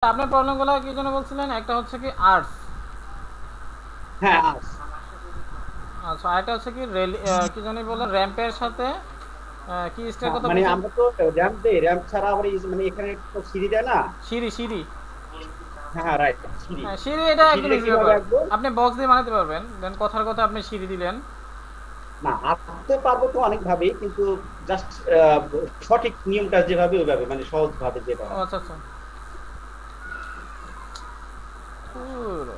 আপনার প্রবলেমগুলো কি যেন বলছিলেন? একটা হচ্ছে কি আর্টস, হ্যাঁ আর্টস। আচ্ছা আরেকটা হচ্ছে কি রেল, কি জানি বললেন র্যাম্পের সাথে কি স্টার হ্যাঁ কথা মানে বলছেন? আমরা তো র্যাম্প দেই, র্যাম্প ছাড়া আবার মানে এখানে তো সিঁড়ি দেয় না। সিঁড়ি সিঁড়ি। হ্যাঁ হ্যাঁ রাইট, সিঁড়ি। হ্যাঁ সিঁড়ি, এটা একদম সিঁড়িটা ইজি কিভাবে ব্যাপার। আঁকবো? আপনি বক্স দিয়ে বানাতে পারবেন, দেন কথার কথা আপনি সিঁড়ি দিলেন। না, আঁকতে পারবো তো অনেক ভাবেই, কিন্তু জাস্ট সঠিক নিয়মটা যেভাবে ওইভাবে, মানে সহজ ভাবে যেটা ও হয়। আচ্ছা আচ্ছা। ধুর।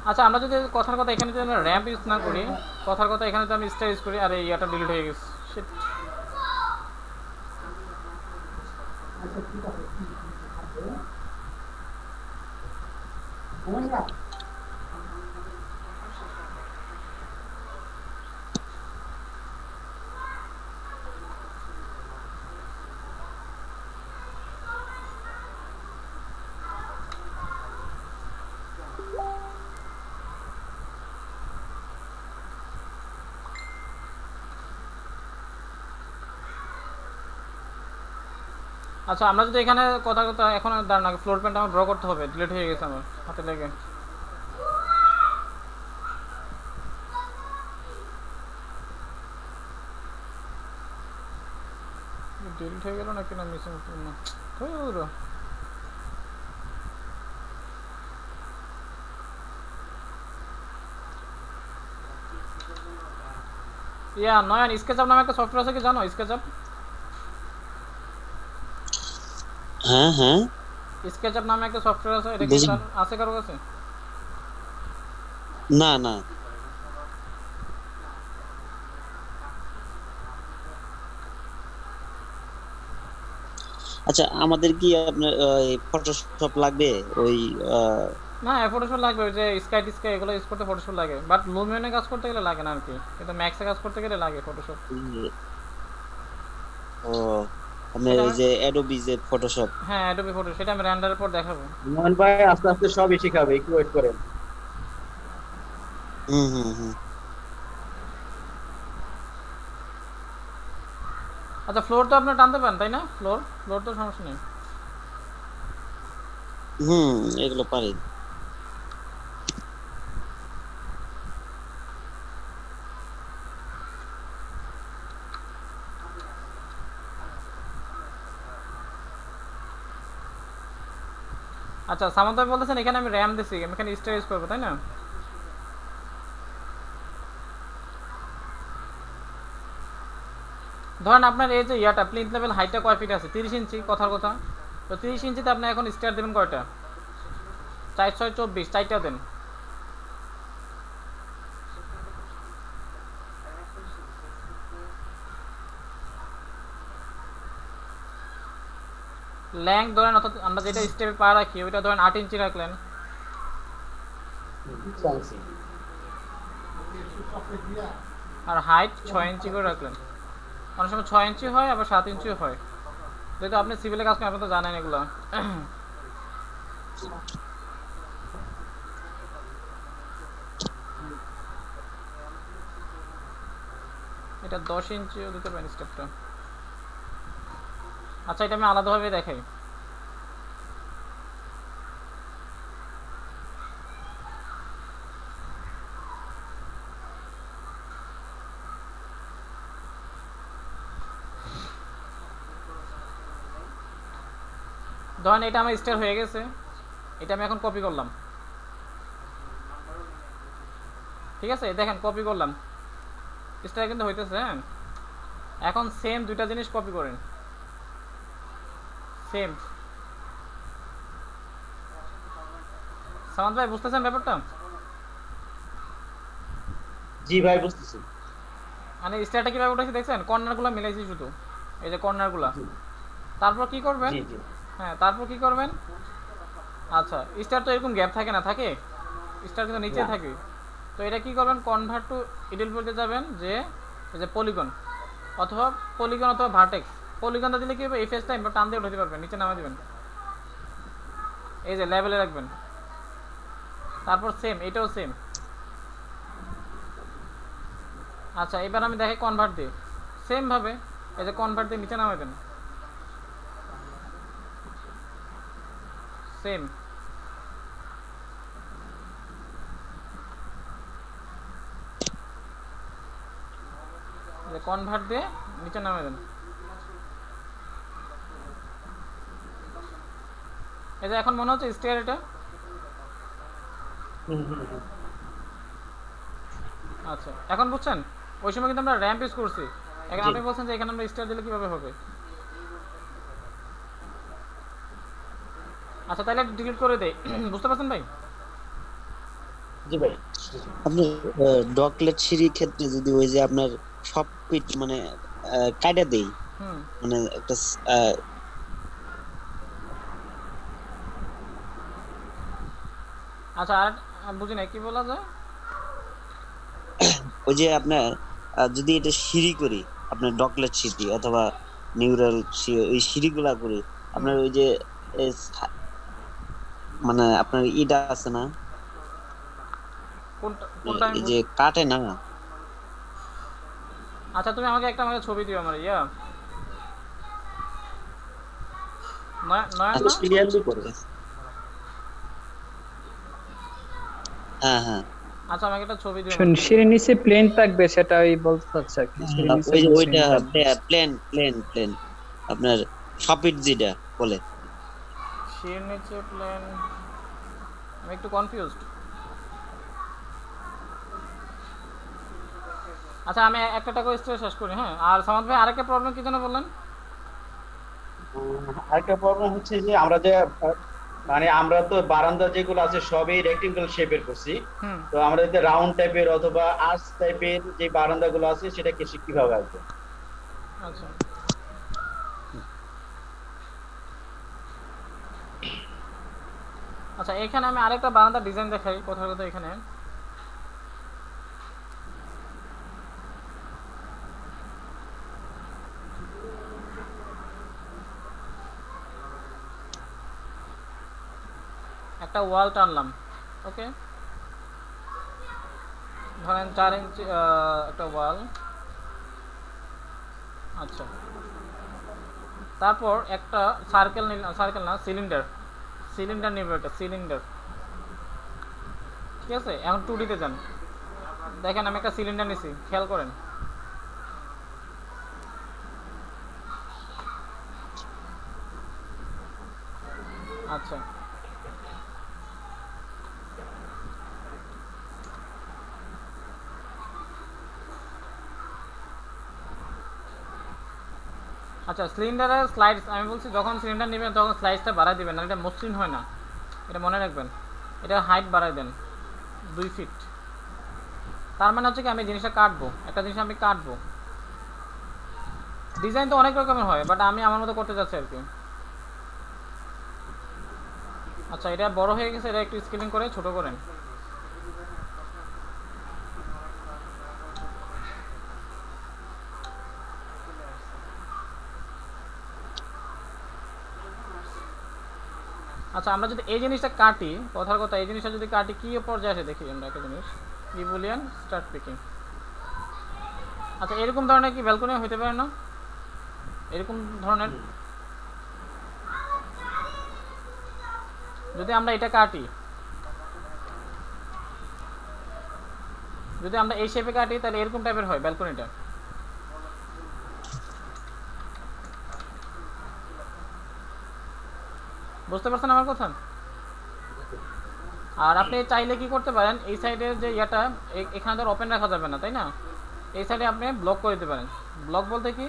আচ্ছা আমরা যদি কথার কথা এখানে যদি আমরা র্যাম্প ইউজ না করি, কথার কথা এখানে যদি আমি স্টার ইউজ করি, আর এই ইয়াটা ডিলিট হয়ে গেছে। Shit. আচ্ছা আমরা যদি এখানে কথা কথা এখন দাঁড়ান, আগে ফ্লোর প্ল্যানটা আমার ড্র করতে হবে, ডিলিট হয়ে গেছে আমার হাতে লেগে। ডিলিট হয়ে গেল নাকি না মিসিং না? ধুর। ইয়া নয়ন, স্কেচআপ নামে একটা সফটওয়্যার আছে কি জানো? স্কেচআপ, হ্যাঁ হ্যাঁ, স্কেচআপ নামে একটা সফটওয়্যার আছে, এটা কি বুঝি। আছে কারো কাছে? না না। আচ্ছা, আমাদের কি আপনার ফটোশপ লাগবে? ওই আহ, না ফটোশপ লাগবে, ওই যে স্কাই টিস্কাই এগুলো ইউজ করতে ফটোশপ লাগে, বাট লুমিয়নে কাজ করতে গেলে লাগে না আর কি। কিন্তু ম্যাক্সে কাজ করতে গেলে লাগে ফটোশপ। ইয়ে, ও আপনার সেটা ওই আমি, যে অ্যাডোবি যে ফটোশপ। হ্যাঁ অ্যাডোবি ফটো, সেটা আমি র্যান্ডারের পর দেখাবো। মোহন ভাই আস্তে আস্তে সবই শিখাবে, একটু ওয়েট করেন। হুম হুম হুম। আচ্ছা ফ্লোর তো আপনার টানতে পারেন তাই না? ফ্লোর, ফ্লোর তো সমস্যা নেই। হুম, এগুলো পারি। আচ্ছা সামান্ত ভাই বলতেছেন এখানে আমি র্যাম দিছি, আমি এখানে স্টার ইউজ করবো তাই না? ধরেন আপনার এই যে ইয়াটা প্লিন্থ লেভেল হাইটটা কয় ফিট আছে? 30 ইঞ্চি কথার কথা। তো 30 ইঞ্চিতে আপনি এখন স্টার দেবেন কয়টা? 4 6 24, চারটা দেন। ল্যাংথ ধরেন, অর্থাৎ আমরা যেটা স্টেপে পা রাখি ওইটা ধরেন 8 ইঞ্চি রাখলেন। চান্সি। আর হাইট 6 ইঞ্চি করে রাখলেন। অনেক সময় 6 ইঞ্চি হয়, আবার 7 ইঞ্চিও হয়। যেহেতু আপনি সিভিলে কাজ করেন আপনি তো জানেন এগুলো। এটা 10 ইঞ্চিও দিতে পারেন স্টেপটা। আচ্ছা এটা আমি আলাদাভাবে দেখাই। ধরেন এটা আমার স্টার হয়ে গেছে, এটা আমি এখন কপি করলাম, ঠিক আছে? দেখেন কপি করলাম, স্টার কিন্তু হইতেছে। হ্যাঁ, এখন সেম দুইটা জিনিস কপি করেন, সেম। সামান্ত ভাই বুঝতেছেন ব্যাপারটা? জি ভাই বুঝতেছি। মানে স্টারটা কীভাবে উঠেছে দেখছেন? কর্নারগুলো মিলাইছি শুধু, এই যে কর্নারগুলো। জি তারপর কি করবেন? জি জি হ্যাঁ, তারপর কি করবেন? আচ্ছা, স্টার তো এরকম গ্যাপ থাকে না, থাকে? স্টার কিন্তু নিচে না থাকে। তো এটা কি করবেন? কনভার্ট টু ইডেল বলতে যাবেন যে এই যে পলিগন অথবা ভার্টেক্স। পলিগনটা দিলে কি হবে? এই ফেসটা টান দিয়ে উঠাতে পারবেন, নিচে নামা দিবেন, এই যে লেভেলে রাখবেন। তারপর সেম, এটাও সেম। আচ্ছা, এবার আমি দেখে কনভার্ট দিই সেম ভাবে, এই যে কনভার্ট দিয়ে নিচে নামাই দেন, সেম। কনভার্ট দিয়ে নিচে নামিয়ে দেন, এই যে এখন মনে হচ্ছে স্টেয়ার এটা। হুম হুম হুম। আচ্ছা, এখন বুঝছেন? ওই সময় কিন্তু আমরা র্যাম্প ইউজ করছি, এখন জি আপনি বলছেন যে এখানে আমরা স্টার দিলে কিভাবে হবে। আচ্ছা, তাহলে ডিলিট করে দেই। বুঝতে পারছেন ভাই? জি ভাই। আপনি ডকলেট সিঁড়ির ক্ষেত্রে যদি ওই যে আপনার সব পিট মানে কাটা দেই, হুম। মানে একটা আচ্ছা, আর বুঝি নাই কি বলা যায়। ওই যে আপনার যদি এটা সিঁড়ি করি, আপনার ডকলেট সিঁড়ি অথবা নিউরাল ওই সিঁড়িগুলা করি, হুম। আপনার ওই যে এ, মানে আপনার ইটা আছে না, কোনটা আমি এই যে কাটে না। আচ্ছা, তুমি আমাকে ছবি দিও আমার নয়ন আচ্ছা না? ক্লিয়ারলি করে। হ্যাঁ হ্যাঁ আচ্ছা, আমাকে একটা ছবি দিও শুন, আমার। সিঁড়ির নিচে প্লেন থাকবে, সেটা ওই বলতে চাচ্ছে আর কি, সিঁড়ির নিচে ওই যে ওইটা মসৃণ থাকবে। প্লেন প্লেন প্লেন আপনার সপিট যেটা বলে। শির নিচে প্লেন, আমি একটু কনফিউজড। আচ্ছা, আমি একটা করে শেষ করি। হ্যাঁ, আর সামাদ ভাই আরেকটা প্রবলেম কি যেন বললেন? আরেকটা প্রবলেম হচ্ছে যে আমরা যে মানে আমরা তো বারান্দা যেগুলো আছে সবই রেক্টেঙ্গেল শেপের করছি। হুম। তো আমরা যদি রাউন্ড টাইপের অথবা আর্চ টাইপের যে বারান্দাগুলো আছে সেটা কিভাবে আসবে? আচ্ছা, আচ্ছা, এখানে আমি আরেকটা বারান্দার ডিজাইন দেখাই কোথাও কোথাও। এখানে একটা ওয়াল টানলাম, ওকে? ধরেন 4 ইঞ্চি একটা ওয়াল। আচ্ছা, তারপর একটা সার্কেল নিলাম, সার্কেল না, সিলিন্ডার নিব, একটা সিলিন্ডার। ঠিক আছে, এখন 2D তে যান। দেখেন আমি একটা সিলিন্ডার নিছি, খেয়াল করেন। আচ্ছা, আচ্ছা, সিলিন্ডারের স্লাইডস আমি বলছি, যখন সিলিন্ডার নেবেন তখন স্লাইডসটা বাড়াই দিবেন, না এটা মসৃণ হয় না, এটা মনে রাখবেন। এটা হাইট বাড়াই দেন 2 ফিট। তার মানে হচ্ছে কি আমি জিনিসটা কাটবো, একটা জিনিস আমি কাটবো। ডিজাইন তো অনেক রকমের হয়, বাট আমি আমার মতো করতে চাচ্ছি আর কি। আচ্ছা, এটা বড় হয়ে গেছে, এটা একটু স্কেলিং করে ছোট করেন। আচ্ছা, আমরা যদি এই জিনিসটা কাটি, কথার কথা, এই জিনিসটা যদি কাটি কি পর্যায়ে আসে দেখি আমরা একটা জিনিস। ইবুলিয়ান স্টার্ট পিকিং। আচ্ছা, এরকম ধরনের কি ব্যালকনি হইতে পারে না? এরকম ধরনের যদি আমরা এটা কাটি, যদি আমরা এই শেপে কাটি, তাহলে এরকম টাইপের হয় ব্যালকনিটা। বুঝতে পারছেন আমার কথা? আর আপনি চাইলে কি করতে পারেন, এই সাইডের যে ইয়াটা এখানে তো ওপেন রাখা যাবে না, তাই না? এই সাইডে আপনি ব্লক করে দিতে পারেন। ব্লক বলতে কি,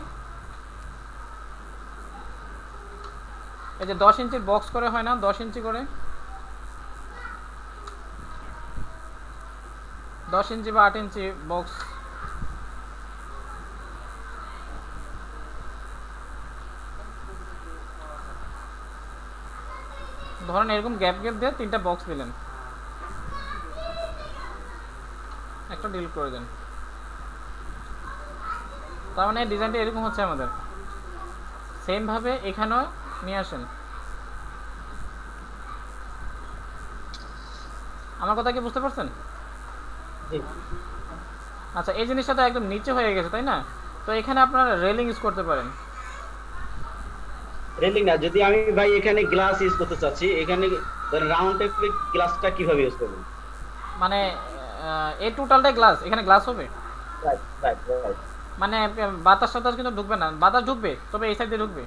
এই যে 10 ইঞ্চির বক্স করে হয় না, 10 ইঞ্চি করে, 10 ইঞ্চি বা 8 ইঞ্চি বক্স, ধরেন এরকম গ্যাপ গ্যাপ দিয়ে 3টা বক্স দিলেন, একটা ডিলিট করে দেন। তার মানে ডিজাইনটা এরকম হচ্ছে আমাদের। সেম ভাবে এখানেও নিয়ে আসেন। আমার কথা কি বুঝতে পারছেন? জি। আচ্ছা, এই জিনিসটা তো একদম নিচে হয়ে গেছে, তাই না? তো এখানে আপনারা রেলিং ইউজ করতে পারেন। রেলিং না, যদি আমি ভাই এখানে গ্লাস ইউজ করতে চাচ্ছি, এখানে রাউন্ড টাইপের গ্লাসটা কিভাবে ইউজ করব? মানে এই টোটালটাই গ্লাস, এখানে গ্লাস হবে। Right right right. মানে বাতাস টাতাস কিন্তু ঢুকবে না, বাতাস ঢুকবে তবে এই সাইড দিয়ে ঢুকবে।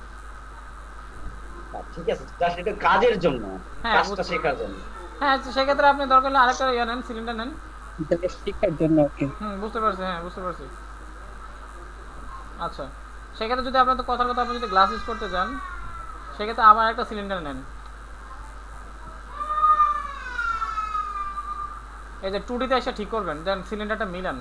ঠিক আছে, জাস্ট এটা কাজের জন্য, হ্যাঁ, কাজটা বুঝছি। শেখার জন্য। হ্যাঁ, সেক্ষেত্রে আপনি দরকার হলে আরেকটা ইয়ে নেন, সিলিন্ডার নেন। এটা শিক্ষার জন্য ওকে। বুঝতে পারছি, হ্যাঁ বুঝতে পারছি। আচ্ছা, সেক্ষেত্রে যদি আপনার তো কথার কথা আপনি যদি গ্লাস ইউজ করতে চান, সেক্ষেত্রে আবার একটা সিলিন্ডার নেন। এই যে 2D-তে এসে ঠিক করবেন, দেন সিলিন্ডারটা মিলান।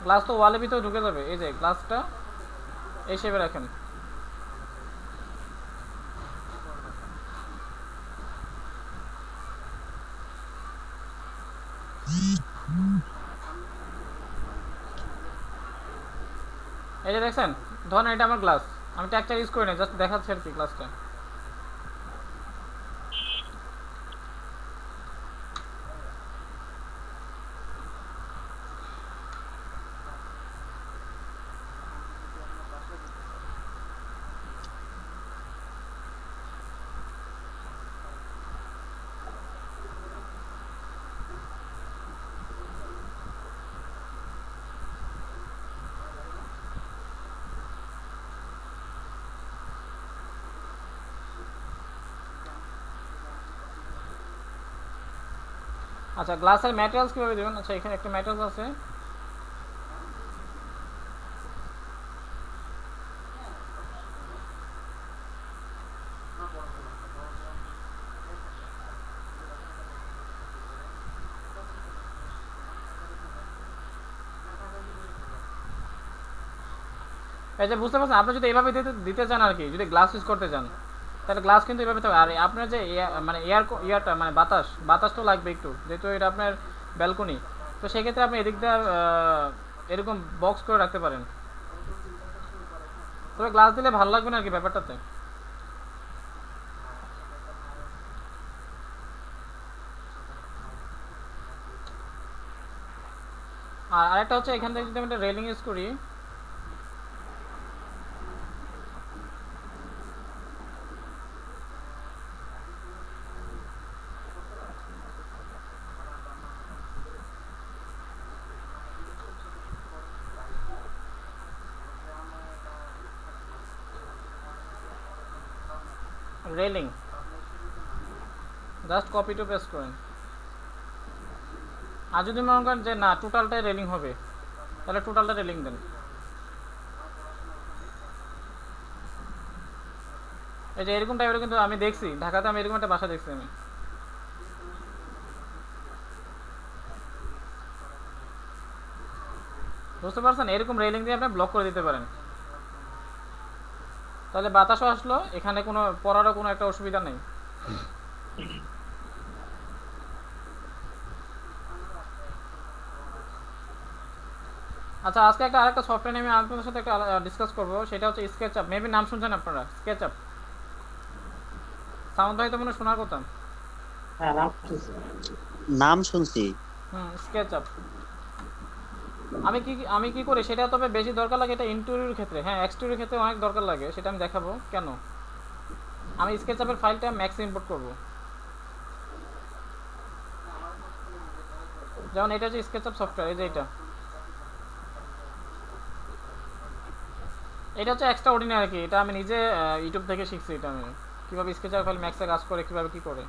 গ্লাস তো ওয়ালের ভিতরে ঢুকে যাবে। এই যে গ্লাসটা এই শেপে রাখেন। এই যে দেখছেন, ধরেন এটা আমার গ্লাস, আমি ট্যাগটা ইউজ করি না, জাস্ট দেখাচ্ছি আর কি গ্লাসটা। আচ্ছা, গ্লাসের ম্যাটেরিয়ালস কিভাবে দেবেন? আচ্ছা, এখানে একটা ম্যাটেরিয়ালস আছে, এই যে বুঝতে পারছেন। আপনি যদি এইভাবে দিতে দিতে চান আর কি, যদি গ্লাস ইউজ করতে চান, তাহলে গ্লাস কিন্তু এভাবে থাকবে। আর আপনার যে মানে ইয়ারটা মানে বাতাস তো লাগবে একটু, যেহেতু এটা আপনার ব্যালকনি। তো সেক্ষেত্রে আপনি এদিক দিয়ে এরকম বক্স করে রাখতে পারেন। তবে গ্লাস দিলে ভালো লাগবে না আর কি ব্যাপারটাতে। আর আরেকটা হচ্ছে, এখান থেকে যদি আমি একটা রেলিং ইউজ করি, railing just copy to paste করেন। আর যদি মনে করেন যে না টোটালটাই রেলিং হবে, তাহলে টোটালটা রেলিং দেন। এই যে এরকম টাইপের কিন্তু আমি দেখছি ঢাকাতে, আমি এরকম একটা বাসা দেখছি আমি। বুঝতে পারছেন? এরকম রেলিং দিয়ে আপনি ব্লক করে দিতে পারেন, তাহলে বাতাসও আসলো, এখানে কোনো পড়ারও কোনো একটা অসুবিধা নেই। আচ্ছা, আজকে আরেকটা সফটওয়্যার নিয়ে আমি আপনাদের সাথে একটা ডিসকাস করবো, সেটা হচ্ছে স্কেচআপ। মেবি নাম শুনছেন আপনারা, স্কেচআপ। সাউন্ড হয়তো মনে শোনার কথা। হ্যাঁ, নাম শুনছি। স্কেচআপ। আমি কি করি সেটা, তবে বেশি দরকার লাগে এটা ইন্টেরিয়র ক্ষেত্রে। হ্যাঁ, এক্সটেরিয়র ক্ষেত্রে অনেক দরকার লাগে, সেটা আমি দেখাবো কেন। আমি স্কেচআপের ফাইলটা ম্যাক্স ইম্পোর্ট করব। যেমন এটা হচ্ছে স্কেচআপ সফটওয়্যার, এই যে এটা এটা হচ্ছে এক্সট্রা অর্ডিনারি আর কি, এটা আমি নিজে ইউটিউব থেকে শিখছি। এটা আমি কীভাবে স্কেচার ফাইল ম্যাক্সে কাজ করে, কীভাবে কী করে।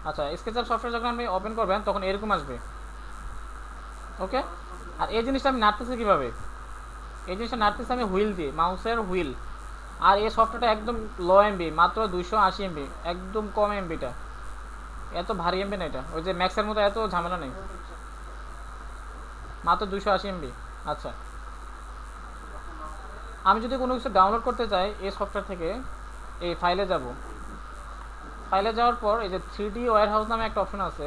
আচ্ছা, স্কেচার সফটওয়্যার যখন আপনি ওপেন করবেন তখন এরকম আসবে, ওকে। আর এই জিনিসটা আমি নাড়তেছি কীভাবে, এই জিনিসটা নাড়তেছি আমি হুইল দিয়ে, মাউসের হুইল। আর এই সফটওয়্যারটা একদম লো এমবি, মাত্র 280 এমবি, একদম কম এমবিটা, এত ভারী এমবি না এটা, ওই যে ম্যাক্সের মতো এত ঝামেলা নেই, মাত্র 280 এমবি। আচ্ছা, আমি যদি কোনো কিছু ডাউনলোড করতে চাই এই সফটওয়্যার থেকে, এই ফাইলে যাব, ফাইলে যাওয়ার পর এই যে 3D ওয়্যার হাউস নামে একটা অপশন আছে,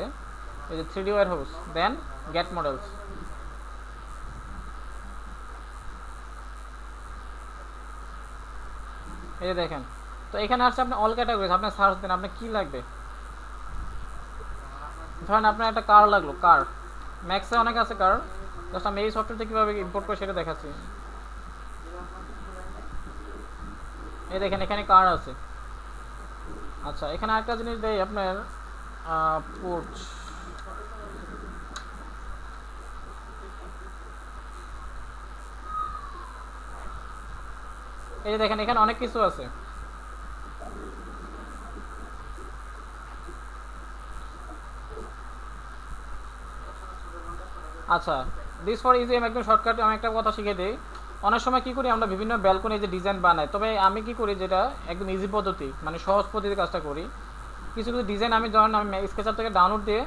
এই যে 3D ওয়্যার হাউস, দেন গেট মডেলস। এই যে দেখেন, তো এখানে আসছে আপনি অল ক্যাটাগরিজ, আপনি সার্চ দেন আপনার কী লাগবে। ধরেন আপনার একটা কার লাগলো, কার ম্যাক্সে অনেক আছে কার, জাস্ট আমি এই সফটওয়্যারটা কীভাবে ইম্পোর্ট করে সেটা দেখাচ্ছি। এই দেখেন এখানে কার আছে। আচ্ছা, এখানে আরেকটা জিনিস দেই আপনার, পোর্চ। এই যে দেখেন এখানে অনেক কিছু আছে। আচ্ছা, দিস ফর ইজি, আমি একদম শর্টকাটে আমি একটা কথা শিখে দিই। অনেক সময় কী করি আমরা, বিভিন্ন ব্যালকনি যে ডিজাইন বানাই, তবে আমি কী করি যেটা একদম ইজি পদ্ধতি, মানে সহজ পদ্ধতির কাজটা করি। কিছু কিছু ডিজাইন আমি ধরেন আমি স্কেচার থেকে ডাউনলোড দিয়ে,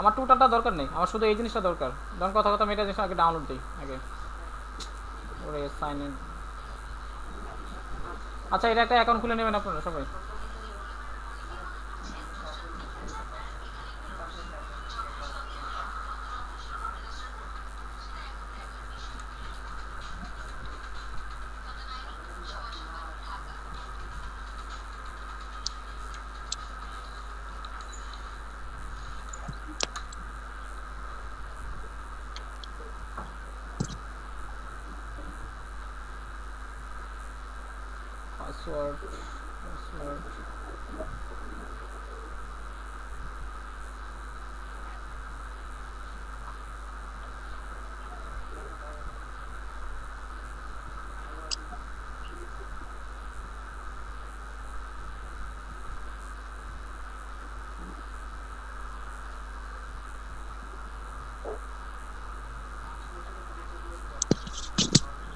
আমার টোটালটা দরকার নেই, আমার শুধু এই জিনিসটা দরকার। ধরুন কথা কথা আমি এটা জিনিস আগে ডাউনলোড দিই আগে, ওরে সাইন ইন। আচ্ছা, এটা একটা অ্যাকাউন্ট খুলে নেবেন আপনারা সবাই। Password, password.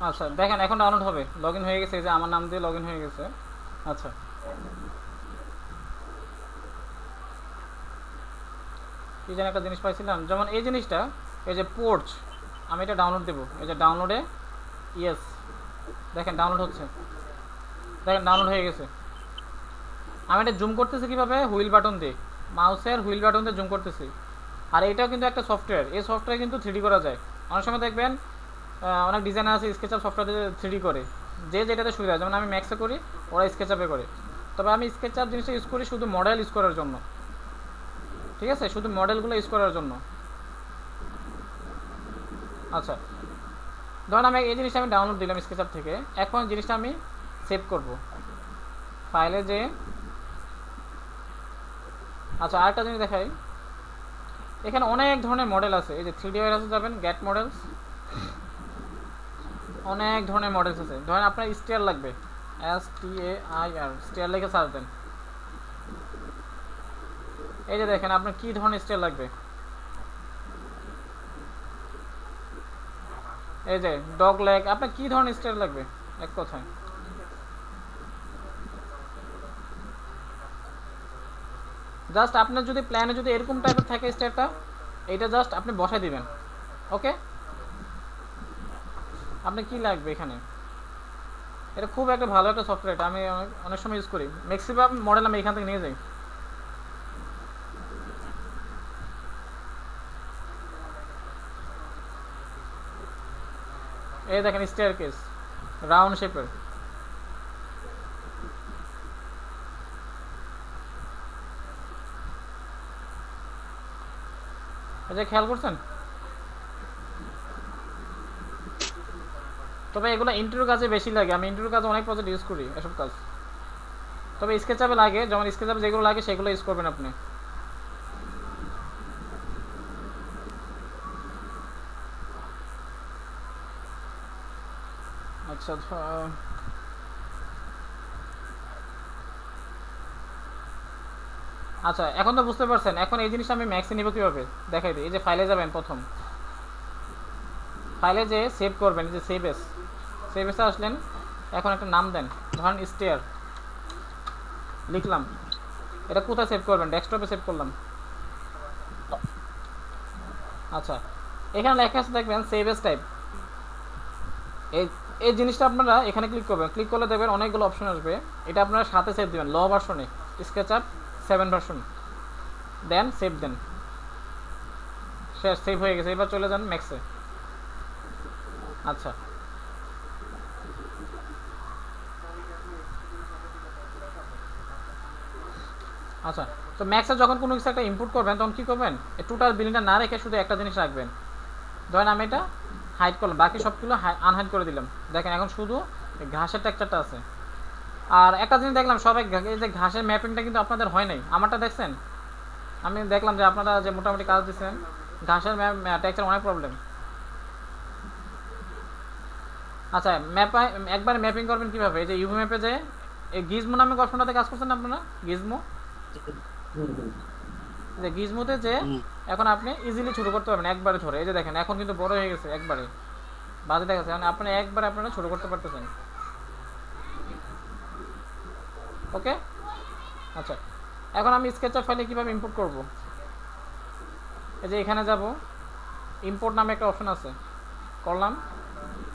আচ্ছা দেখেন এখন ডাউনলোড হবে, লগ ইন হয়ে গেছে, এই যে আমার নাম দিয়ে লগ ইন হয়ে গেছে। আচ্ছা, কি যেন একটা জিনিস পাইছিলাম, যেমন এই জিনিসটা, এই যে পোর্চ, আমি এটা ডাউনলোড দেবো, এই যে ডাউনলোডে, ইয়েস, দেখেন ডাউনলোড হচ্ছে, দেখেন ডাউনলোড হয়ে গেছে। আমি এটা জুম করতেছি কীভাবে, হুইল বাটন দিয়ে, মাউসের হুইল বাটন দিয়ে জুম করতেছি। আর এটাও কিন্তু একটা সফটওয়্যার, এই সফটওয়্যার কিন্তু 3D করা যায়। অনেক সময় দেখবেন অনেক ডিজাইনার আছে স্কেচআপ সফটওয়্যার 3D করে, যে যেটাতে সুবিধা, যেমন আমি ম্যাক্সে করি, ওরা স্কেচআপে করে। তবে আমি স্কেচআপ জিনিসটা ইউজ করি শুধু মডেল ইউজ করার জন্য, ঠিক আছে, শুধু মডেলগুলো ইউজ করার জন্য। আচ্ছা, ধরুন আমি এই জিনিসটা আমি ডাউনলোড দিলাম স্কেচআপ থেকে, এখন জিনিসটা আমি সেভ করব ফাইলে যে। আচ্ছা, আরেকটা জিনিস দেখাই, এখানে অনেক ধরনের মডেল আছে, এই যে 3D ওয়্যারহাউসে যাবেন, গেট মডেলস, অনেক ধরনের মডেলস আছে। ধরেন আপনার স্টেয়ার লাগবে, STAIR, স্টেয়ার লিখে সার্চ দেন। এই যে দেখেন আপনার কী ধরনের স্টেয়ার লাগবে, এই যে ডগ লেগ, আপনার কী ধরনের স্টেয়ার লাগবে এক কথায়। জাস্ট আপনার যদি প্ল্যানে যদি এরকম টাইপের থাকে স্টেয়ারটা, এইটা জাস্ট আপনি বসাই দিবেন, ওকে। আপনি কি লাগবে এখানে, এটা খুব একটা ভালো একটা সফটওয়্যার, এটা আমি অনেক সময় ইউজ করি, ম্যাক্সিমাম মডেল আমি এখান থেকে নিয়ে যাই। এই দেখেন স্টেয়ার কেস, রাউন্ড শেপের। এটা খেয়াল করছেন? তবে এগুলো ইন্টারভিউ কাজে বেশি লাগে, আমি ইন্টারভিউ কাজে অনেক প্রজেক্ট ইউজ করি এসব কাজ। তবে স্কেচআপে লাগে, যেমন স্কেচআপে যেগুলো লাগে সেগুলো ইউজ করবেন আপনি। আচ্ছা, আচ্ছা এখন তো বুঝতে পারছেন। এখন এই জিনিসটা আমি ম্যাক্সে নিব কিভাবে দেখাই দিই। এই যে ফাইলে যাবেন, প্রথম ফাইলে যে সেভ করবেন, এই যে সেভ এস, সেভ এসে আসলেন। এখন একটা নাম দেন, ধরেন স্টেয়ার লিখলাম। এটা কোথায় সেভ করবেন? ডেস্কটপে সেভ করলাম। আচ্ছা এখানে লেখা আছে দেখবেন সেভ এস টাইপ। এই এই জিনিসটা আপনারা এখানে ক্লিক করবেন। ক্লিক করলে দেখবেন অনেকগুলো অপশন আসবে। এটা আপনারা সাথে সেভ দেবেন, লো ভার্সনে, স্কেচআপ 7 ভার্সন, দেন সেভ দেন। শেষ, সেভ হয়ে গেছে। এবার চলে যান ম্যাক্সে। আচ্ছা আচ্ছা তো ম্যাক্সে যখন কোনো কিছু একটা ইনপুট করবেন তখন কী করবেন? টোটাল বিলিংটা না রেখে শুধু একটা জিনিস রাখবেন। ধরেন আমি এটা হাইড করলাম, বাকি সবগুলো আনহাইড করে দিলাম। দেখেন এখন শুধু ঘাসের টেক্সচারটা আছে। আর একটা জিনিস দেখলাম, সবাই এই যে ঘাসের ম্যাপিংটা কিন্তু আপনাদের হয় নাই। আমারটা দেখছেন? আমি দেখলাম যে আপনারা যে মোটামুটি কাজ দিচ্ছেন, ঘাসের টেক্সচার অনেক প্রবলেম। আচ্ছা একবার ম্যাপিং করবেন কীভাবে? এই যে ইউভি ম্যাপে যে এই গিজমো নামে অপশনটাতে কাজ করছেন আপনারা, গিজমো, যে গিজমোতে যে এখন আপনি ইজিলি ছোটো করতে পারবেন একবারে ধরে। এই যে দেখেন এখন কিন্তু বড় হয়ে গেছে একবারে, বাজে দেখাচ্ছে। মানে আপনি একবারে আপনারা ছোটো করতে পারতেছেন। ওকে আচ্ছা এখন আমি স্কেচআপ ফাইলে কীভাবে ইম্পোর্ট করব? এই যে এখানে যাব, ইম্পোর্ট নামে একটা অপশন আছে, করলাম।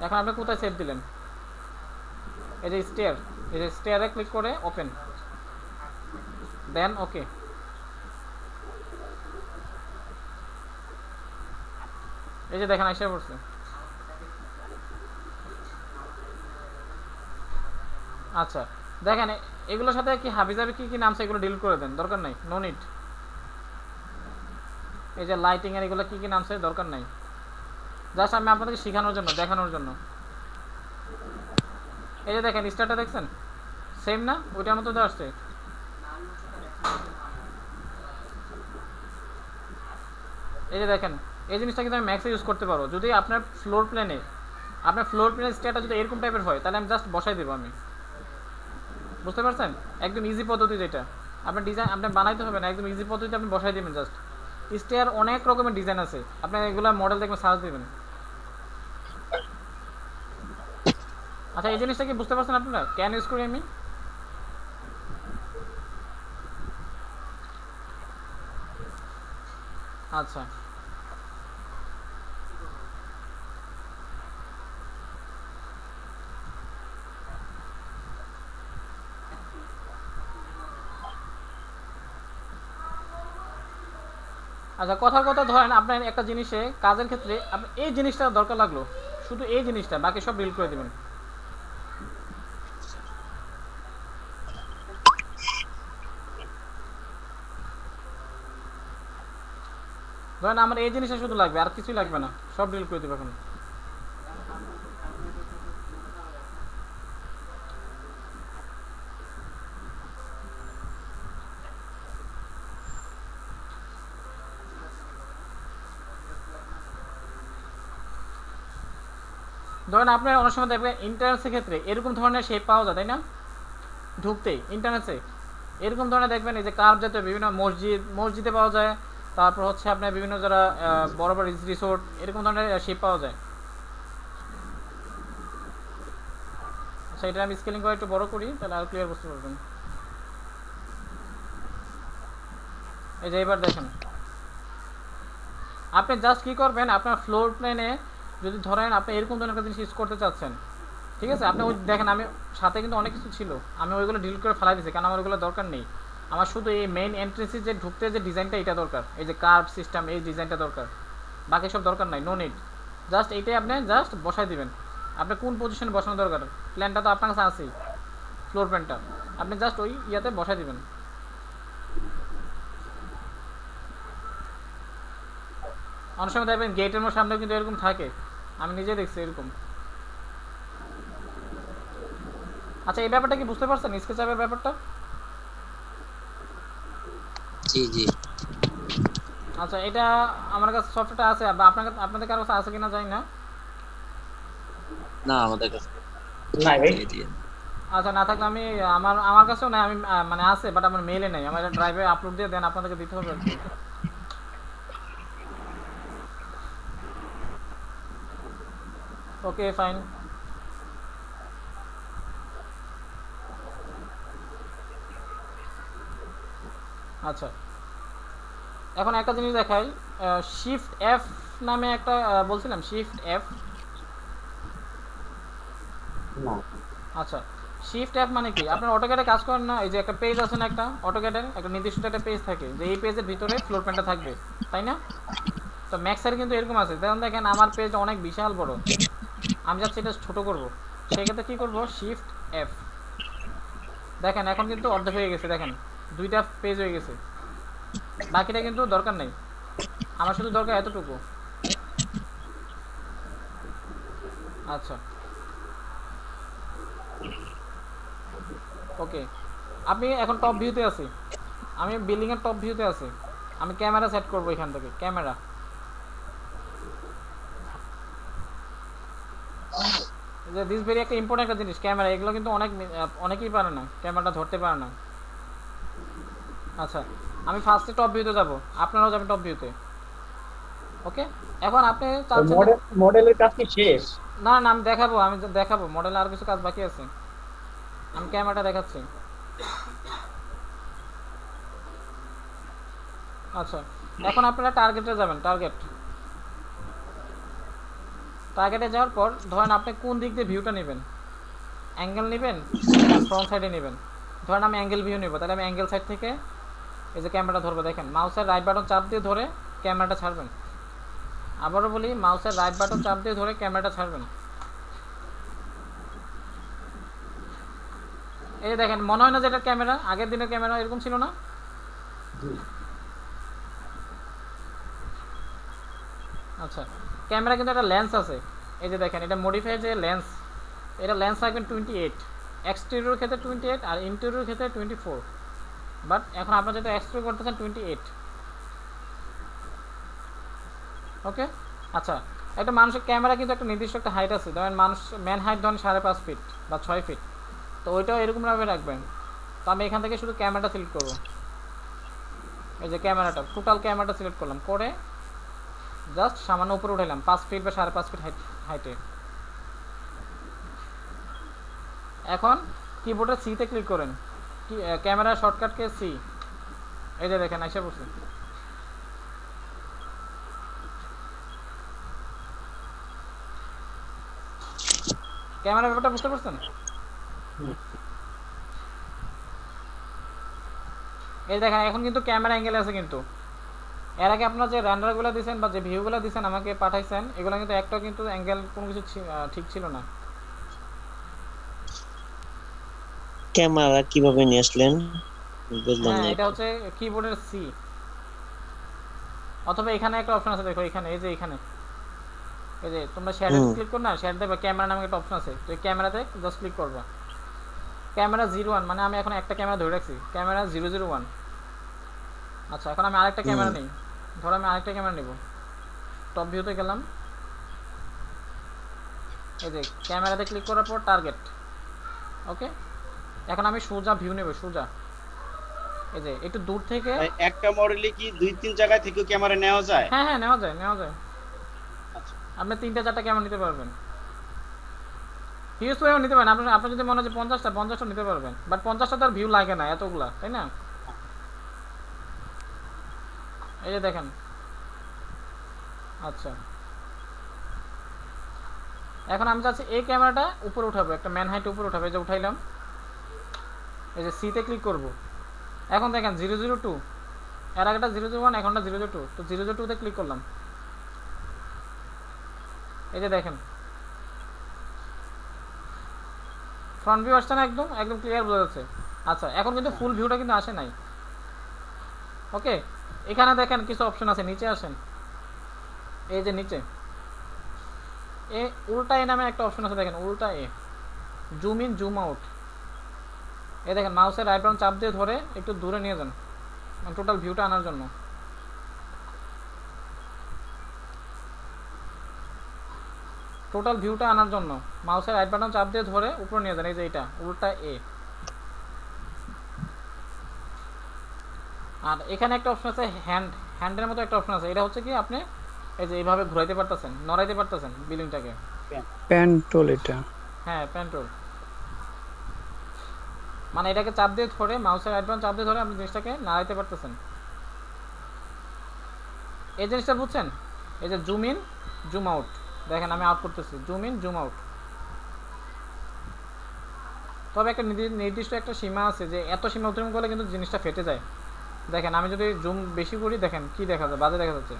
এখন আপনি কোথায় সেভ দিলেন? এই যে স্টেয়ার, এই যে স্টেয়ারে ক্লিক করে ওপেন, দেন ওকে। এই যে দেখেন আইসা পড়ছে। আচ্ছা দেখেন এগুলোর সাথে কি হাবিজাবি কী কী নামছে এগুলো ডিলিট করে দেন, দরকার নাই, নো নিড। এই যে লাইটিং এর এগুলো কী কী নামছে দরকার নাই, জাস্ট আমি আপনাদেরকে শেখানোর জন্য, দেখানোর জন্য। এই যে দেখেন স্টারটা দেখছেন, সেম না? ওইটার মতো তো আসছে। এই যে দেখেন এই জিনিসটা কিন্তু আমি ম্যাক্সে ইউজ করতে পারো। যদি আপনার ফ্লোর প্ল্যানে স্টেয়ারটা যদি এরকম টাইপের হয় তাহলে আমি জাস্ট বসাই দেবো আমি। বুঝতে পারছেন? একদম ইজি পদ্ধতি, যেটা আপনার ডিজাইন আপনার বানাইতে হবে না, একদম ইজি পদ্ধতিতে আপনি বসাই দেবেন জাস্ট। স্টেয়ার অনেক রকমের ডিজাইন আছে, আপনি এগুলো মডেল দেখবেন, সার্চ দেবেন। আচ্ছা এই জিনিসটা কি বুঝতে পারছেন আপনারা কেন ইউজ করি আমি? আচ্ছা আচ্ছা কথার কথা, ধরেন আপনার একটা জিনিসে কাজের ক্ষেত্রে আপনার এই জিনিসটা দরকার লাগলো, শুধু এই জিনিসটা, বাকি সব ডিলিট করে দেবেন। ধরেন আমার এই জিনিসটা শুধু লাগবে, আর কিছুই লাগবে না, সব ডিলিট করে দেবো এখন। ধরেন আপনার অনেক সময় দেখবেন ইন্টারনেটের ক্ষেত্রে এরকম ধরনের শেপ পাওয়া যায়, তাই না? ঢুকতেই ইন্টারনেটে এরকম ধরনের দেখবেন এই যে কার্ভ জাতীয় বিভিন্ন মসজিদে পাওয়া যায়। তারপর হচ্ছে আপনার বিভিন্ন যারা বড় বড় রিসোর্ট, এরকম ধরনের শেপ পাওয়া যায়। আচ্ছা এটা আমি স্কেলিং করে একটু বড় করি, তাহলে আর ক্লিয়ার বুঝতে পারবেন। এই যে এবার দেখেন আপনি জাস্ট কী করবেন, আপনার ফ্লোর প্ল্যানে যদি ধরেন আপনি এরকম ধরনের একটা জিনিস ইউজ করতে চাচ্ছেন, ঠিক আছে? আপনি ওই দেখেন আমি সাথে কিন্তু অনেক কিছু ছিল, আমি ওইগুলো ডিলিট করে ফেলাই দিয়েছি, কারণ আমার ওইগুলো দরকার নেই। আমার শুধু এই মেইন এন্ট্রেন্সে যে ঢুকতে যে ডিজাইনটা, এটা দরকার, এই যে কার্ভ সিস্টেম, এই ডিজাইনটা দরকার, বাকি সব দরকার নাই, নো নিড। জাস্ট এইটাই আপনি জাস্ট বসাই দিবেন। আপনি কোন পজিশনে বসানো দরকার, প্ল্যানটা তো আপনার কাছে আছেই, ফ্লোর প্ল্যানটা আপনি জাস্ট ওই ইয়াতে বসাই দিবেন। অনেক সময় দেখবেন গেটের সামনেও কিন্তু এরকম থাকে, আমি নিজে দেখছি এরকম। আচ্ছা এই ব্যাপারটা কি বুঝতে পারছেন, স্কেচআপের ব্যাপারটা? জি জি। আচ্ছা এটা আমার কাছে সফটওয়্যারটা আছে, বা আপনাদের কারো কাছে আছে কিনা জানি না। না আমাদের কাছে না ভাই। আচ্ছা না থাকলে আমি আমার আমার কাছেও নাই, আমি মানে আছে বাট আমার মেইলে নেই, আমার ড্রাইভে আপলোড দিয়ে দেন, আপনাদেরকে দিতে হবে আর কি। Okay fine. আচ্ছা এখন একটা জিনিস দেখাই, শিফট এফ নামে একটা বলছিলাম, শিফট এফ। না আচ্ছা শিফট অ্যাপ মানে কি, আপনার অটোক্যাডে কাজ করেন না, এই যে একটা পেজ আছে না, একটা অটোক্যাডের একটা নির্দিষ্ট একটা পেজ থাকে, যে এই পেজের ভিতরে ফ্লোর প্ল্যানটা থাকবে, তাই না? তো ম্যাক্সের কিন্তু এরকম আছে, যেমন দেখেন আমার পেজ অনেক বিশাল বড়, আমি যাচ্ছি এটা ছোটো করবো, সেক্ষেত্রে কী করবো, শিফট এফ। দেখেন এখন কিন্তু অর্ধেক হয়ে গেছে, দেখেন 2টা পেজ হয়ে গেছে, বাকিটা কিন্তু দরকার নেই, আমার শুধু দরকার এতটুকু। আচ্ছা ওকে, আপনি এখন টপ ভিউতে আছি, আমি বিল্ডিংয়ের টপ ভিউতে আছি, আমি ক্যামেরা সেট করবো এখান থেকে, ক্যামেরা যে দিস ভেরি একটা ইম্পর্টেন্ট একটা জিনিস, ক্যামেরা এগুলো কিন্তু অনেকেই পারে না, ক্যামেরাটা ধরতে পারে না। আচ্ছা আমি ফার্স্টে টপ ভিউতে যাব, আপনারাও যাবেন টপ ভিউতে। ওকে এখন আপনি চাচ্ছেন মডেলের কাজ কি শেষ? না না আমি দেখাবো মডেলে আর কিছু কাজ বাকি আছে, আমি ক্যামেরাটা দেখাচ্ছি। আচ্ছা এখন আপনারা টার্গেটে যাবেন, টার্গেটে যাওয়ার পর ধরেন আপনি কোন দিক দিয়ে ভিউটা নেবেন, অ্যাঙ্গেল নেবেন ফ্রন্ট সাইডে নেবেন, ধরেন আমি অ্যাঙ্গেল ভিউ নেব, তাহলে আমি অ্যাঙ্গেল সাইড থেকে এই যে ক্যামেরাটা ধরবো, দেখেন মাউসের রাইট বাটন চাপ দিয়ে ধরে ক্যামেরাটা ছাড়বেন, আবারও বলি মাউসের রাইট বাটন চাপ দিয়ে ধরে ক্যামেরাটা ছাড়বেন। এই যে দেখেন মনে হয় না যে এটা ক্যামেরা, আগের দিনের ক্যামেরা এরকম ছিল না? আচ্ছা ক্যামেরা কিন্তু একটা লেন্স আছে, এই যে দেখেন এটা মডিফাই যে লেন্স, এটা লেন্স রাখবেন 28, এক্সটেরিয়র ক্ষেত্রে 28 আর ইন্টেরিয়র ক্ষেত্রে 24, বাট এখন আপনারা যেটা এক্সটেরিয়র করতেছেন 28। ওকে আচ্ছা একটা মানুষের ক্যামেরা কিন্তু একটা নির্দিষ্ট একটা হাইট আছে, ধরেন মানুষ ম্যান হাইট ধরেন 5.5 ফিট বা 6 ফিট, তো ওইটাও এরকমভাবে রাখবেন। তো আমি এখান থেকে শুধু ক্যামেরাটা সিলেক্ট করবো, এই যে ক্যামেরাটা টোটাল ক্যামেরাটা সিলেক্ট করলাম, করে জাস্ট সামান্য উপরে উঠাইলাম 5 ফিট বা 5.5 ফিট হাইটে। এখন কিবোর্ডে সিতে ক্লিক করেন, ক্যামেরা শর্টকাটকে সি, এই যে দেখেন এসে বসে। ক্যামেরা ব্যাপারটা বুঝতে পারছেন? এই দেখেন এখন কিন্তু ক্যামেরা অ্যাঙ্গেল আছে, কিন্তু এর আগে আপনারা যে রেন্ডারগুলো দিয়েছেন বা যে ভিউগুলো দিয়েছেন আমাকে পাঠাইছেন, এগুলো কিন্তু একটাও কিন্তু অ্যাঙ্গেল কোনো কিছু ঠিক ছিল না। ক্যামেরা কিভাবে নিয়ে আসলেন বুঝলাম না। এটা হচ্ছে কিবোর্ডের সি, অথবা এখানে একটা অপশন আছে, দেখো এখানে, এই যে এখানে, এই যে তোমরা শেয়ারে ক্লিক করো না, শেয়ার দেবে ক্যামেরা নামে একটা অপশন আছে, তো এই ক্যামেরাতে জাস্ট ক্লিক করবা, ক্যামেরা 01 মানে আমি এখন একটা ক্যামেরা ধরে রাখছি, ক্যামেরা 001। আচ্ছা এখন আমি আরেকটা ক্যামেরা নেই, ধরো আমি আরেকটা ক্যামেরা নেব, টপ ভিউতে গেলাম, এই যে ক্যামেরাতে ক্লিক করার পর টার্গেট। ওকে এখন আমি সোজা ভিউ নেব, সোজা এই যে একটু দূর থেকে। একটা মডেলে কি 2-3 জায়গা থেকে ক্যামেরা নেওয়া যায়? হ্যাঁ হ্যাঁ নেওয়া যায়, আপনি 3টা-4টা ক্যামেরা নিতে পারবেন, হিউজ ওয়েও নিতে পারেন, আপনি যদি মনে হয় যে 50টা নিতে পারবেন, বাট 50টা তার ভিউ লাগে না এতগুলা, তাই না? এই যে দেখেন। আচ্ছা এখন আমি চাচ্ছি এই ক্যামেরাটা উপরে উঠাবো, একটা ম্যান হাইট উপরে উঠাবো, এই যে উঠাইলাম, এই যে সিতে ক্লিক করব, এখন দেখেন 002, এর আগেটা 001, এখনটা 002, তো 002তে ক্লিক করলাম, এই যে দেখেন ফ্রন্ট ভিউ আসছে না, একদম একদম ক্লিয়ার বোঝা যাচ্ছে। আচ্ছা এখন কিন্তু ফুল ভিউটা কিন্তু আসে নাই। ওকে এখানে দেখেন কিছু অপশন আছে, নিচে আসেন, এই যে নিচে উল্টা এ নামে একটা অপশন আছে, দেখেন উল্টা এ, জুম ইন জুম আউট, এই দেখেন মাউসের রাইট বাটন চাপ দিয়ে ধরে একটু দূরে নিয়ে যান টোটাল ভিউটা আনার জন্য। টোটাল ভিউটা আনার জন্য মাউসের রাইট বাটন চাপ দিয়ে ধরে উপরে নিয়ে যান, এই যে এটা উল্টা এ। আর এখানে একটা অপশন আছে হ্যান্ডের মতো একটা অপশন আছে, এটা হচ্ছে কি আপনি এই যে এইভাবে ঘুরাইতে পারতেছেন, নড়াইতে পারতেছেন বিলিংটাকে। প্যান টুল এটা। হ্যাঁ পেন্ট্রোল, মানে এটাকে চাপ দিয়ে ধরে মাউসের রাইট বাটন চাপ দিয়ে ধরে আপনি জিনিসটাকে নাড়াইতে পারতেছেন। এই জিনিসটা বুঝছেন? এই যে জুম ইন জুম আউট, দেখেন আমি আউট করতেছি, জুম ইন জুম আউট। তবে একটা নির্দিষ্ট একটা সীমা আছে, যে এত সীমা অতিক্রম করলে কিন্তু জিনিসটা ফেটে যায়। দেখেন আমি যদি জুম বেশি করি, দেখেন কি দেখা যায়, বাজে দেখা যাচ্ছে।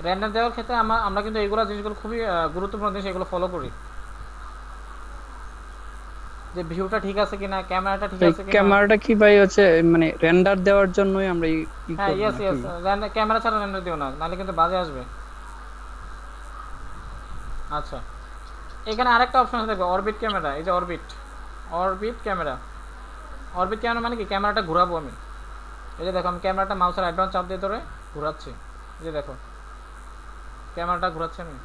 র্যান্ডার দেওয়ার ক্ষেত্রে আমরা কিন্তু এইগুলো জিনিসগুলো খুবই গুরুত্বপূর্ণ জিনিস, এগুলো ফলো করি, যে ভিউটা ঠিক আছে কিনা, ক্যামেরাটা ঠিক আছে কিনা। ক্যামেরাটা কি ভাই হচ্ছে মানে রেন্ডার দেওয়ার জন্যই আমরা হ্যাঁ ইয়েস ইয়েস, ক্যামেরা ছাড়া রেন্ডার দিও না, নাহলে কিন্তু বাজে আসবে। আচ্ছা, এখানে আরেকটা অপশন আছে দেখো, অরবিট ক্যামেরা। এই যে অরবিট ক্যামেরা মানে কি, ক্যামেরাটা ঘোরাবো আমি। এই যে দেখো আমি ক্যামেরাটা মাউসের রাইট বাটন চাপ দিয়ে ধরে ঘোরাচ্ছি, এই যে দেখো ক্যামেরাটা ঘোরাচ্ছি আমি,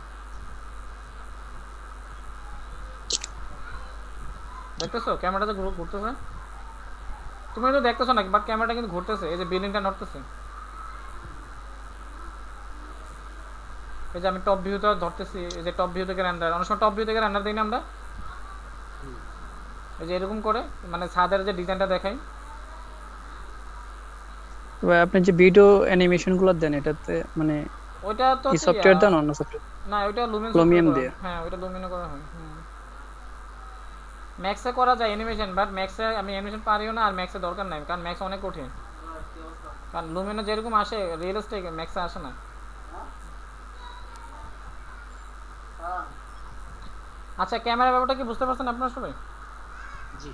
দেখতেছো ক্যামেরাটা ঘুরতেছে? তুমি তো দেখতেছো না, বাট ক্যামেরাটা কিন্তু ঘুরতেছে, এই যে বিল্ডিংটা নড়তেছে। এই যে আমি টপ ভিউটা ধরতেছি, এই যে টপ ভিউ থেকে রেন্ডার, অনেক সময় টপ ভিউ থেকে রেন্ডার দিই না আমরা, এই যে এরকম করে, মানে ছাদের যে ডিজাইনটা দেখাই। ভাই আপনি যে ভিডিও অ্যানিমেশন গুলো দেন এটাতে মানে ওইটা তো এই সফটওয়্যার দেন অন্য সফটওয়্যার? না, ওইটা Lumion দিয়ে। হ্যাঁ ওইটা লুমিনো করা হয়। ম্যাক্সে করা যায় অ্যানিমেশন, বাট ম্যাক্সে আমি অ্যানিমেশন পারিও না, আর ম্যাক্সে দরকার নাই, কারণ ম্যাক্স অনেক কঠিন। কারণ লুমিনো যেরকম আসে রিয়েলিস্টিক, ম্যাক্সে আসে না। আচ্ছা, ক্যামেরা ব্যাপারটা কি বুঝতে পারছেন আপনারা সবাই? জি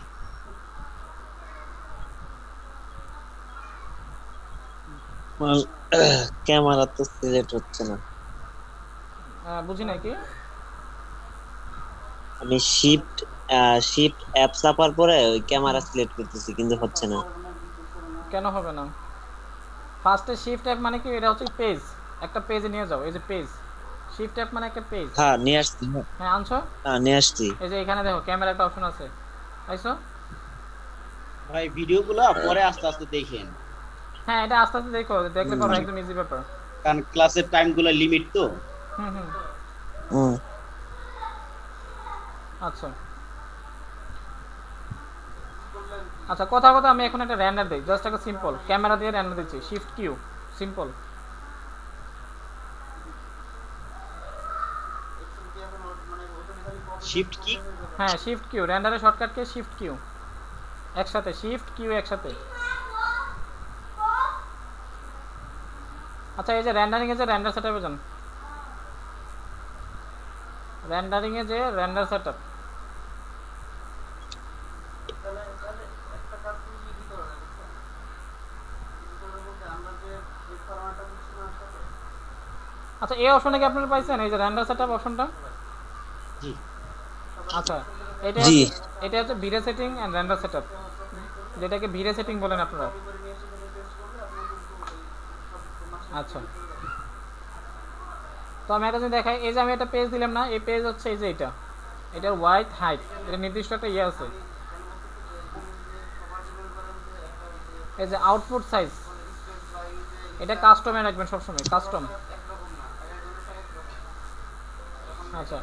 ক্যামেরা তো সিলেক্ট হচ্ছে না। বুঝি নাই কি? আমি শিফট অ্যাপ চাপার পরে ওই ক্যামেরা সিলেক্ট করতেছি, কিন্তু হচ্ছে না। কেন হবে না? ফার্স্টে শিফট অ্যাপ মানে কি, এটা হচ্ছে পেজ, একটা পেজে নিয়ে যাও, এই যে পেজ, শিফট অ্যাপ মানে একটা পেজ। হ্যাঁ নিয়ে আসছি। হ্যাঁ আনছো? হ্যাঁ নিয়ে আসছি। এই যে এখানে দেখো ক্যামেরা একটা অপশন আছে, আইছো? ভাই ভিডিওগুলো পরে আস্তে আস্তে দেখেন, হ্যাঁ এটা আস্তে আস্তে দেখো, দেখলে পারো, একদম ইজি ব্যাপার। কারণ ক্লাসের টাইমগুলো লিমিট তো। হুম। হুম। আচ্ছা আচ্ছা, কথা আমি এখন একটা র্যান্ডার দিই, জাস্ট একটা সিম্পল ক্যামেরা দিয়ে র্যান্ডার দিচ্ছি, শিফট কিউ, সিম্পল। শিফট কি? হ্যাঁ শিফট কিউ, র্যান্ডারের শর্টকাট কে শিফট কিউ, একসাথে শিফট কিউ একসাথে। আচ্ছা, এই যে র্যান্ডারিং এ যে র্যান্ডার সেটআপে যান, র্যান্ডারিং এ যে র্যান্ডার সেটআপ, আচ্ছা এই অপশনটা কি আপনারা পাইছেন, এই যে র্যান্ডার সেটআপ অপশনটা? জি আচ্ছা, জি। এটা হচ্ছে video setting and render setup, যেটাকে ভিডিও সেটিং বলেন আপনারা। আচ্ছা, তো আমি একটা জিনিস দেখাই, এই যে আমি একটা পেজ দিলাম না, এই পেজ হচ্ছে এই যে এটার ওয়াইড হাইট, এটা নির্দিষ্ট একটা ইয়ে আছে। এই যে আউটপুট সাইজ, এটা কাস্টমে রাখবেন সবসময়, কাস্টম। আচ্ছা,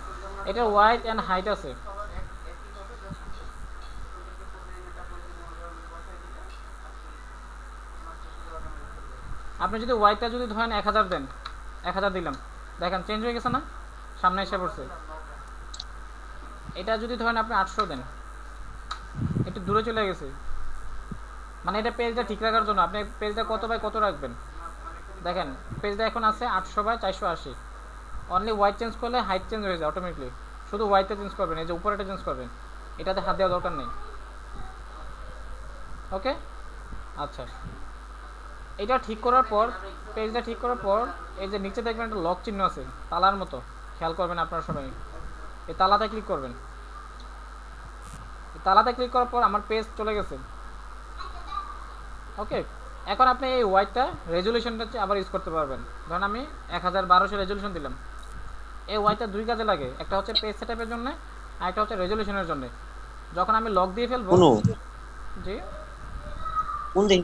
এটা ওয়াইড এন্ড হাইট আছে। আপনি যদি ওয়াইডটা যদি ধরেন 1000 দেন, 1000 দিলাম, দেখেন চেঞ্জ হয়ে গেছে না, সামনে এসে পড়ছে। এটা যদি ধরেন আপনি 800 দেন, একটু দূরে চলে গেছে, মানে এটা পেজটা ঠিক রাখার জন্য আপনি পেজটা কত বাই কত রাখবেন। দেখেন পেজটা এখন আছে 800 বাই 480, অনলি ওয়াইড চেঞ্জ করলে হাইট চেঞ্জ হয়ে যায় অটোমেটিকলি, শুধু ওয়াইডটা চেঞ্জ করবেন, এই যে উপরেটা চেঞ্জ করবেন, এটাতে হাত দেওয়া দরকার নেই। ওকে, আচ্ছা এটা ঠিক করার পর, পেজটা ঠিক করার পর, এই যে নিচে দেখবেন একটা লক চিহ্ন আছে তালার মতো, খেয়াল করবেন আপনারা সবাই, এই তালাতে ক্লিক করবেন। তালাতে ক্লিক করার পর আমার পেজ চলে গেছে। ওকে, এখন আপনি এই ওয়াইডটা রেজুলেশনটা আবার ইউজ করতে পারবেন। ধরুন আমি 1012 রেজুলেশন দিলাম, এই ওয়াইটা দুই কাজে লাগে, একটা হচ্ছে পেজ সেটআপের জন্য আর একটা হচ্ছে রেজলিউশনের জন্য। যখন আমি লক দিয়ে ফেলবো, কোনো জি কোন দিন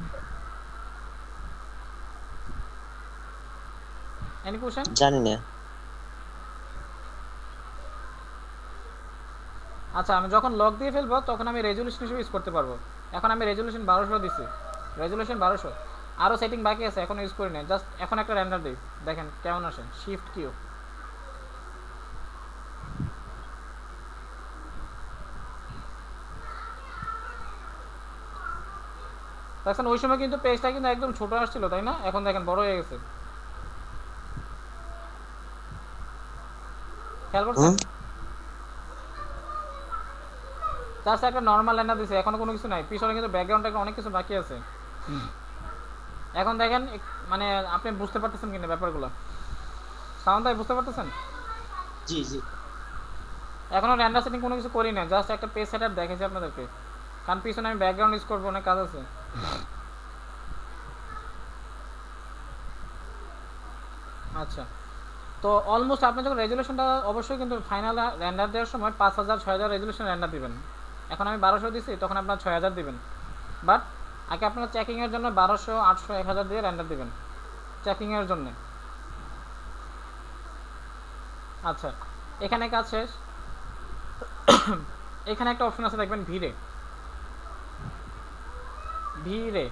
এনি কোশ্চেন? জানি না। আচ্ছা, আমি যখন লক দিয়ে ফেলবো তখন আমি রেজলিউশন হিসেবে ইউজ করতে পারবো। এখন আমি রেজলিউশন 1200 দিছি, রেজলিউশন 1200, আরও সেটিং বাকি আছে এখন ইউজ করি না, জাস্ট এখন একটা রেন্ডার দিই, দেখেন কেমন আসে। শিফট কিউ, দেখছেন ওই সময় কিন্তু পেজটা কিন্তু একদম ছোট আসছিল তাই না, এখন দেখেন বড় হয়ে গেছে, খেয়াল করছেন? জাস্ট একটা নর্মাল রেন্ডার দিছে, এখনো কোনো কিছু নাই, পিছনে কিন্তু ব্যাকগ্রাউন্ডে অনেক কিছু বাকি আছে। এখন দেখেন মানে আপনি বুঝতে পারতেছেন কিনা ব্যাপারগুলো? সাউন্ড ভাই বুঝতে পারতেছেন? জি জি। এখনো রেন্ডার সেটিং কোনো কিছু করি না, জাস্ট একটা পেজ সেটআপ দেখেছি আপনাদেরকে, কারণ পিছনে আমি ব্যাকগ্রাউন্ড ইউজ করবো, অনেক কাজ আছে। আচ্ছা, তো অলমোস্ট আপনি যখন রেজুলেশনটা অবশ্যই কিন্তু ফাইনাল রেন্ডার দেওয়ার সময় 5000 6000 রেজুলেশন রেন্ডার দিবেন। এখন আমি 1200 দিছি, তখন আপনার 6000 দিবেন, বাট আগে আপনারা চেকিংয়ের জন্য 1200 800 1000 দিয়ে রেন্ডার দিবেন চেকিংয়ের জন্য। আচ্ছা, এখানে কাজ শেষ। এখানে একটা অপশন আছে দেখবেন ভিড়ে, ভিড়ে,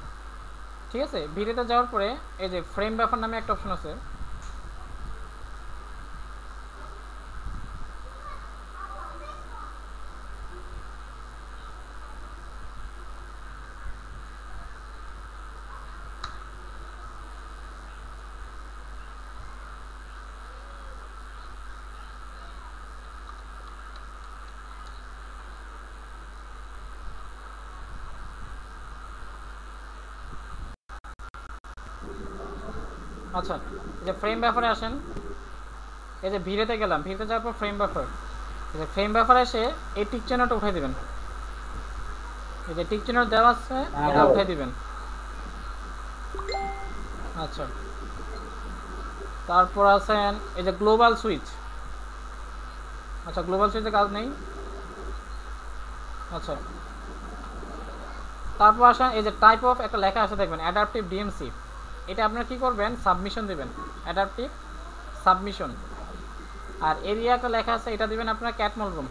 ঠিক আছে? ভিড়েতে যাওয়ার পরে এই যে ফ্রেম ব্যাপার নামে একটা অপশন আছে, আচ্ছা এই যে ফ্রেম ব্যাপারে আসেন, এই যে ভিড়েতে গেলাম, ভিড়েতে যাওয়ার পর ফ্রেম ব্যাপার, এই যে ফ্রেম ব্যাপার এসে এই টিক চিহ্নটা উঠাই দিবেন, এই যে টিক চিহ্ন দেওয়া আছে এটা উঠাই দিবেন। আচ্ছা, তারপর আছেন এই যে গ্লোবাল সুইচ, আচ্ছা গ্লোবাল সুইচে কাজ নেই। আচ্ছা, তারপর আসেন এই যে টাইপ অফ একটা লেখা আছে দেখবেন অ্যাডাপটিভ ডিএমসি, এটা আপনারা কি করবেন সাবমিশন দিবেন, অ্যাডাপটিভ সাবমিশন। আর এরিয়া একটা লেখা আছে, এটা দিবেন আপনারা ক্যাটমল রুম,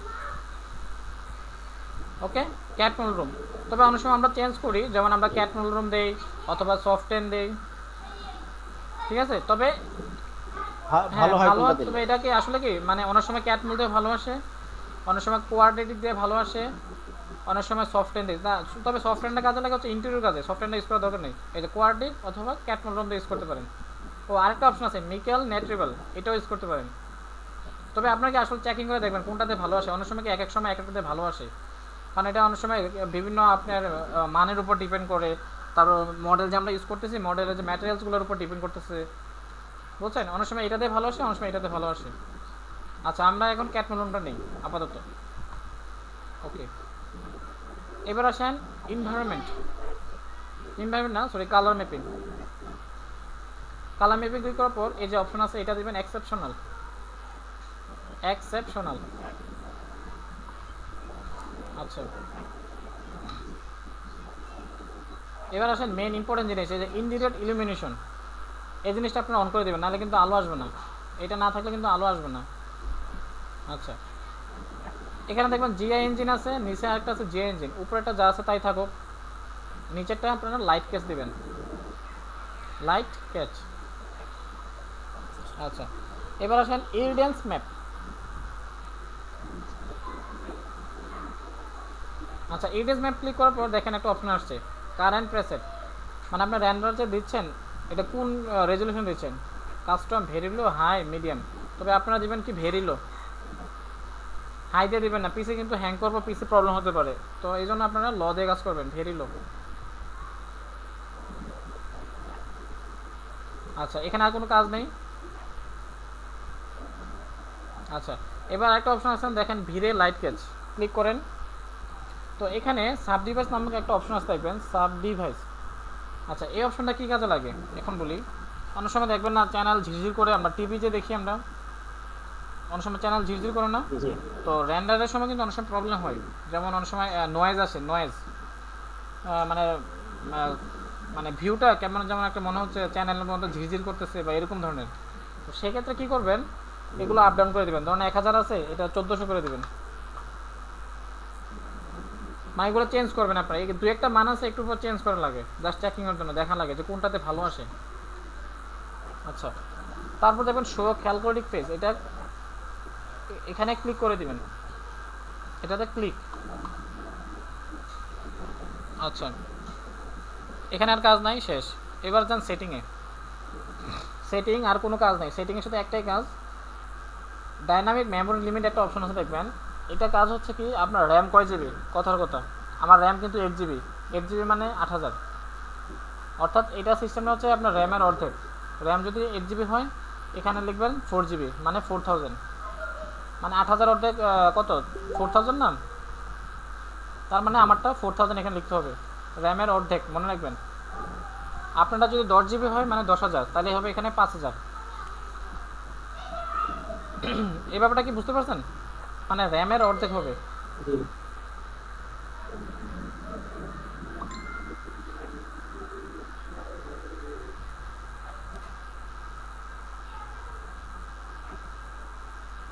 ওকে ক্যাটমল রুম। তবে অনেক সময় আমরা চেঞ্জ করি, যেমন আমরা ক্যাটমল রুম দেই অথবা সফটেন দেই, ঠিক আছে? তবে হ্যাঁ ভালো হয় ভালো, কোনটা দিলে? তবে এটা কি আসলে কি মানে অনেক সময় ক্যাটমল দিয়ে ভালো আসে, অনেক সময় কোয়াড্রেটিক দিয়ে ভালো আসে, অনেক সময় সফটওয়্যার দিয়ে না। তবে সফটওয়্যারটা কাজে লাগে হচ্ছে ইন্টেরিয়র কাজে, সফটওয়্যারটা ইউজ করার দরকার নেই। এই যে কোয়াড্রেটিক অথবা ক্যাটমল রুম দিয়ে ইউজ করতে পারেন। ও আরেকটা অপশন আছে নিকেল নেট্রিবল, এটাও ইউজ করতে পারেন। তবে আপনাকে আসলে চেকিং করে দেখবেন কোনটাতে ভালো আসে, অনেক সময় কি এক এক সময় এক একটাতে ভালো আসে, কারণ এটা অনেক সময় বিভিন্ন আপনার মানের উপর ডিপেন্ড করে, তারপর মডেল যে আমরা ইউজ করতেছি মডেলের যে ম্যাটেরিয়ালসগুলোর উপর ডিপেন্ড করতেছে, বুঝছেন? অনেক সময় এটাতে ভালো আসে, অনেক সময় এটাতে ভালো আসে। আচ্ছা, আমরা এখন ক্যাটমল রুমটা নেই আপাতত, ওকে। এবার আসেন এনভায়রনমেন্ট, এনভায়রনমেন্ট না sorry colour mapping. Colour mapping click করার পর এই যে অপশন আছে এটা দিবেন এক্সেপশনাল, এক্সেপশনাল। আচ্ছা, এবার আসেন মেইন ইম্পর্টেন্ট জিনিস, এই যে ইনডিরেক্ট ইলুমিনেশন, এই জিনিসটা আপনারা অন করে দেবেন, নাহলে কিন্তু আলো আসবে না, এটা না থাকলে কিন্তু আলো আসবে না। আচ্ছা, এখানে দেখবেন জিআই ইঞ্জিন আছে, নিচে আরেকটা আছে জিআই ইঞ্জিন, উপরেটা যা আছে তাই থাকুক, নিচেরটা আপনারা লাইট ক্যাচ দিবেন, লাইট ক্যাচ। আচ্ছা, এবার আসেন ইরিডিয়ান্স ম্যাপ। আচ্ছা, ইরিডিয়ান্স ম্যাপ ক্লিক করার পর দেখেন একটা অপশন আসছে কারেন্ট প্রেসেট, মানে আপনার র্যান্ডার যে দিচ্ছেন এটা কোন রেজলিউশন দিচ্ছেন, custom very low high medium. তবে আপনারা দিবেন কি ভেরি লো, হাই দিয়ে দিবেন না, পিসি কিন্তু হ্যাং করবো, পিসি প্রবলেম হতে পারে, তো এই জন্য আপনারা ল দিয়ে কাজ করবেন, ভেরি লো। আচ্ছা, এখানে আর কোনো কাজ নেই। আচ্ছা, এবার একটা অপশন আছে দেখেন ভিড়ে লাইট ক্যাচ, ক্লিক করেন। তো এখানে সাব ডিভাইস নামক একটা অপশন আছে দেখবেন, সাব ডিভাইস। আচ্ছা, এই অপশনটা কী কাজে লাগে এখন বলি। অনেক সময় দেখবেন না চ্যানেল ঝিরঝির করে, আমরা টিভি যে দেখি আমরা অনেক সময় চ্যানেল ঝিরঝির করে না, জি তো রেন্ডারের সময় কিন্তু অনেক সময় প্রবলেম হয়। যেমন অনেক সময় নয়েজ আসে, নয়েজ মানে আহ, মানে ভিউটা কেমন যেমন একটা মনে হচ্ছে চ্যানেলের মধ্যে ঝিরঝির করতেছে বা এরকম ধরনের। তো সেক্ষেত্রে কী করবেন, এগুলো আপ ডাউন করে দেবেন। ধরুন 1000 আছে, এটা 1400 করে দেবেন। মানে এগুলো চেঞ্জ করবেন আপনার। এই দু একটা মান আছে একটু পর চেঞ্জ করা লাগে, জাস্ট চেকিংয়ের জন্য দেখা লাগে যে কোনটাতে ভালো আসে। আচ্ছা, তারপর দেখবেন শো ক্যালকুলেটিক পেজ, এটা এখানে ক্লিক করে দিবেন, এটাতে ক্লিক। আচ্ছা, এখানে আর কাজ নাই, শেষ। এবার যান সেটিংয়ে। সেটিং আর কোনো কাজ নাই, সেটিংয়ের সাথে একটাই কাজ, ডাইনামিক মেমোরি লিমিট একটা অপশন আছে দেখবেন। এটা কাজ হচ্ছে কি, আপনার র্যাম কয় জিবি, কথার কথা আমার র্যাম কিন্তু 8 জিবি, 8 জিবি মানে 8000, অর্থাৎ এটা সিস্টেমটা হচ্ছে আপনার র্যামের অর্ধেক। র্যাম যদি 8 জিবি হয়, এখানে লিখবেন 4 জিবি মানে 4000, মানে 8000 অর্ধেক কত 4000 না, তার মানে আমারটা 4000 এখানে লিখতে হবে, র্যামের অর্ধেক মনে রাখবেন। আপনারটা যদি 10 জিবি হয় মানে 10,000, তাহলে হবে এখানে 5000। এই ব্যাপারটা কি বুঝতে পারছেন, মানে র্যামের অর্ধেক হবে। জি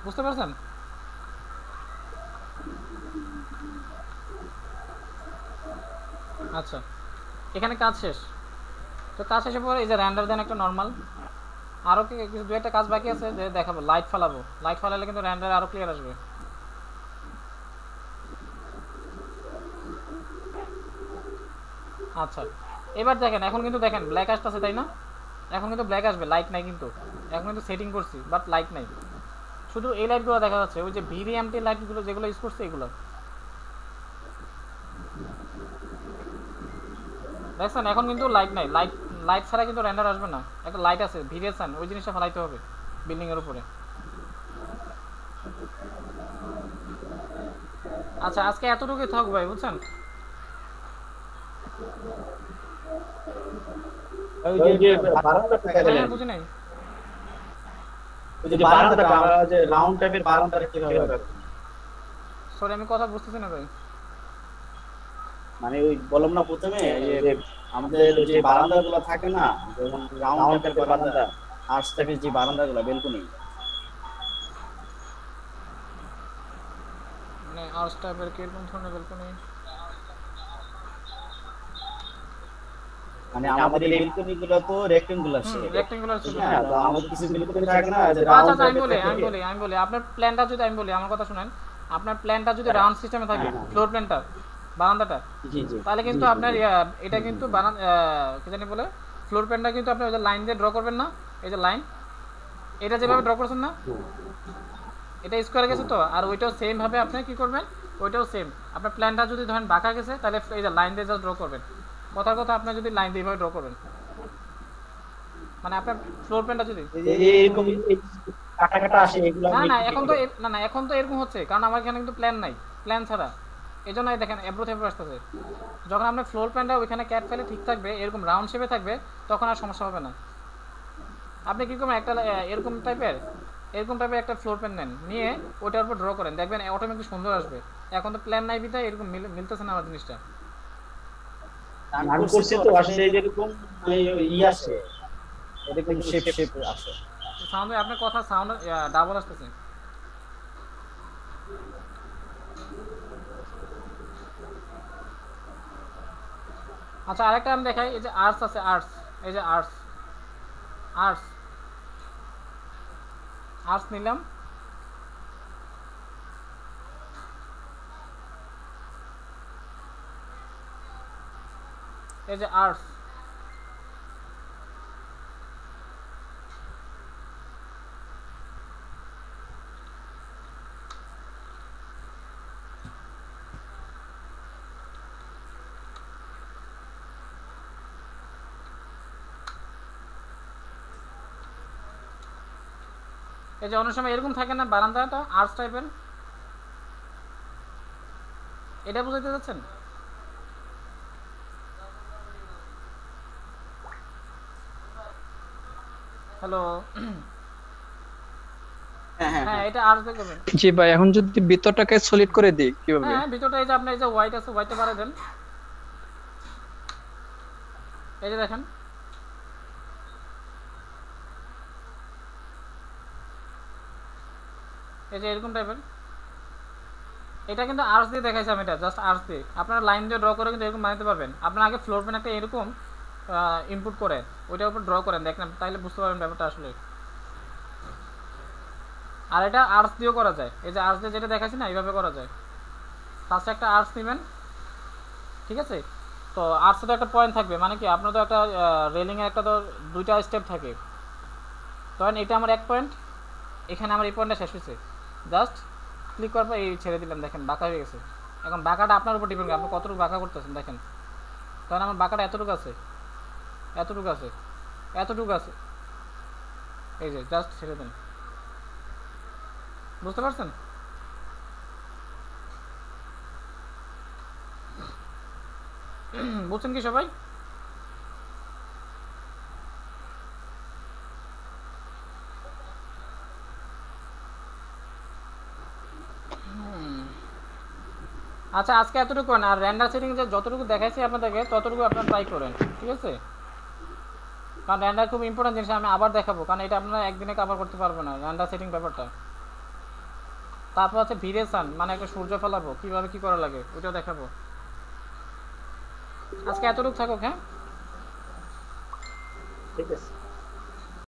বুঝতে পারছেন? আচ্ছা, এখানে কাজ শেষ। তো কাজ শেষের পর এই যে র্যান্ডার দেন একটা নর্মাল, আরও কিছু দু একটা কাজ বাকি আছে যে দেখাবো। লাইট ফালাবো, লাইট ফালালে কিন্তু র্যান্ডার আরও ক্লিয়ার আসবে। আচ্ছা, এবার দেখেন, এখন কিন্তু দেখেন ব্ল্যাক আসতেছে তাই না, এখন কিন্তু ব্ল্যাক আসবে, লাইট নাই কিন্তু। এখন কিন্তু সেটিং করছি বাট লাইট নাই, শুধু এই লাইটগুলো দেখা যাচ্ছে, ওই যে ভিভিএমটি লাইটগুলো যেগুলো ইউজ করছে এগুলো দেখছেন। এখন কিন্তু লাইট নাই, লাইট লাইট ছাড়া কিন্তু র্যান্ডার আসবে না। একটা লাইট আছে ভিরিয়েশন, ওই জিনিসটা ফেলাইতে হবে বিল্ডিংয়ের উপরে। আচ্ছা, আজকে এতটুকুই থাক ভাই, বুঝছেন? ওই যে বারান্দাটা হ্যাঁ গেলেন, হ্যাঁ, বুঝি নাই। ওই যে বারান্দাটা আমরা যে রাউন্ড টাইপের বারান্দাটা কিভাবে হবে? সরি, আমি কথা বুঝতেছি না ভাই। মানে ওই বললাম না প্রথমে যে আমাদের যে বারান্দা গুলো থাকে না, যেমন রাউন্ড টাইপের বারান্দা, আর্চ টাইপের যে বারান্দা গুলো, বেলকনি, মানে আর্টস টাইপের কিরকম ধরনের ব্যালকনি? মানে আমাদের এই বেলকনি গুলো তো রেক্টেঙ্গুলার শেপ। রেক্টেঙ্গুলার ছিল। হ্যাঁ, তো আমাদের কিছু বেলকনি থাকে না যে আচ্ছা রাউন্ড আচ্ছা, আমি টাইপের থাকে। বলি আপনার প্ল্যানটা যদি, আমি বলি আমার কথা শুনেন। আপনার প্ল্যানটা যদি রাউন্ড সিস্টেমে থাকে, ফ্লোর প্ল্যানটা, বারান্দাটা, জি জি তাহলে কিন্তু আপনার এটা কিন্তু কি জানি বলে, ফ্লোর প্ল্যানটা কিন্তু আপনি ওই যে লাইন দিয়ে ড্র করবেন না, এই যে লাইন, এটা যেভাবে ড্র করছেন না, এটা স্কোয়ার গেছে তো, আর ওইটাও সেম ভাবে আপনি কি করবেন, ওইটাও সেম। আপনার প্ল্যানটা যদি ধরেন বাঁকা গেছে, তাহলে এই যে লাইন দিয়ে যা ড্র করবেন, কথার কথা আপনার যদি লাইন দিয়ে এইভাবে ড্র করবেন, মানে আপনার ফ্লোর প্ল্যানটা যদি এরকম এই কাটা কাটা আসে, এগুলো না আমি না একটু এখন দেখে তো দেবো। না এখন তো এরকম হচ্ছে, কারণ আমার এখানে কিন্তু প্ল্যান নাই, প্ল্যান ছাড়া। এই জন্যই দেখেন এব্রো থেব্রো আসতেছে। যখন আপনার ফ্লোর প্ল্যানটা ওইখানে ক্যাট ফেলে ঠিক থাকবে, এরকম রাউন্ড শেপে থাকবে, তখন আর সমস্যা হবে না। আপনি কী করবেন, একটা এরকম টাইপের একটা ফ্লোর প্ল্যান নেন, নিয়ে ওইটার উপর ড্র করেন, দেখবেন অটোমেটিক সুন্দর আসবে। এখন তো প্ল্যান নাই বিধায় এরকম মিলতেছে না আমার জিনিসটা। আমি করছি তো আসলে যেরকম ই আসে, এরকম শেপ শেপ আসে। সাউন্ড, আপনার কথা সাউন্ড ডাবল আসতেছে। আচ্ছা, আরেকটা আমি দেখাই। এই যে আর্টস আছে, আর্টস, এই যে আর্টস, আর্টস আর্টস নিলাম। এই যে আর্টস, এই যে অনেক সময় এরকম থাকে না বারান্দাটা, আর্টস টাইপের, এটা বুঝাইতে যাচ্ছেন? হ্যালো হ্যাঁ হ্যাঁ হ্যাঁ হ্যাঁ এটা আর্স দিয়ে করবেন। জি ভাই, এখন যদি ভিতরটাকে সলিড করে দিই কিভাবে? হ্যাঁ ভিতরটা এই যে আপনার এই যে হোয়াইট আছে হোয়াইটে বাড়াই দেন, এই যে দেখেন এই যে এরকম টাইপের। এটা কিন্তু আর্টস দিয়ে দেখাইছি আমি, এটা জাস্ট আর্টস দিয়ে। আপনারা লাইন দিয়ে ড্র করে কিন্তু এরকম বানাতে পারবেন। আপনারা আগে ফ্লোর প্ল্যান একটা এরকম ইনপুট করেন, ওইটার উপর ড্র করেন, দেখেন তাইলে বুঝতে পারবেন ব্যাপারটা আসলে। আর এটা আর্টস দিয়েও করা যায়, এই যে আর্টস দিয়ে যেটা দেখাচ্ছি না এইভাবে করা যায়। ফার্স্টে একটা আর্টস নেবেন, ঠিক আছে? তো আর্টসে তো একটা পয়েন্ট থাকবে, মানে কি আপনার তো একটা রেলিংয়ে একটা তো দুইটা স্টেপ থাকে। ধরেন এটা আমার এক পয়েন্ট, এখানে আমার এই পয়েন্টটা শেষ হয়েছে, জাস্ট ক্লিক করার পর এই ছেড়ে দিলাম, দেখেন বাঁকা হয়ে গেছে। এখন বাঁকাটা আপনার উপর ডিপেন্ড করে আপনি কতটুকু বাঁকা করতেছেন। দেখেন তখন আমার বাঁকাটা এতটুকু আছে, এতটুকু আছে, এতটুকু আছে, এই যে জাস্ট ছেড়ে দেন। বুঝতে পারছেন? বুঝছেন কি সবাই? আচ্ছা আজকে এতটুকু করেন, আর র্যান্ডার সেটিং যে যতটুকু দেখাইছি আপনাদেরকে ততটুকু আপনারা ট্রাই করেন, ঠিক আছে? কারণ র্যান্ডার খুব ইম্পর্টেন্ট জিনিস, আমি আবার দেখাবো, কারণ এটা আপনারা একদিনে কভার করতে পারবে না র্যান্ডার সেটিং ব্যাপারটা। তারপর আছে ভিরেসান, মানে একটা সূর্য ফেলাবো, কীভাবে কী করা লাগে ওইটাও দেখাবো। আজকে এতটুকু থাকুক, হ্যাঁ ঠিক আছে।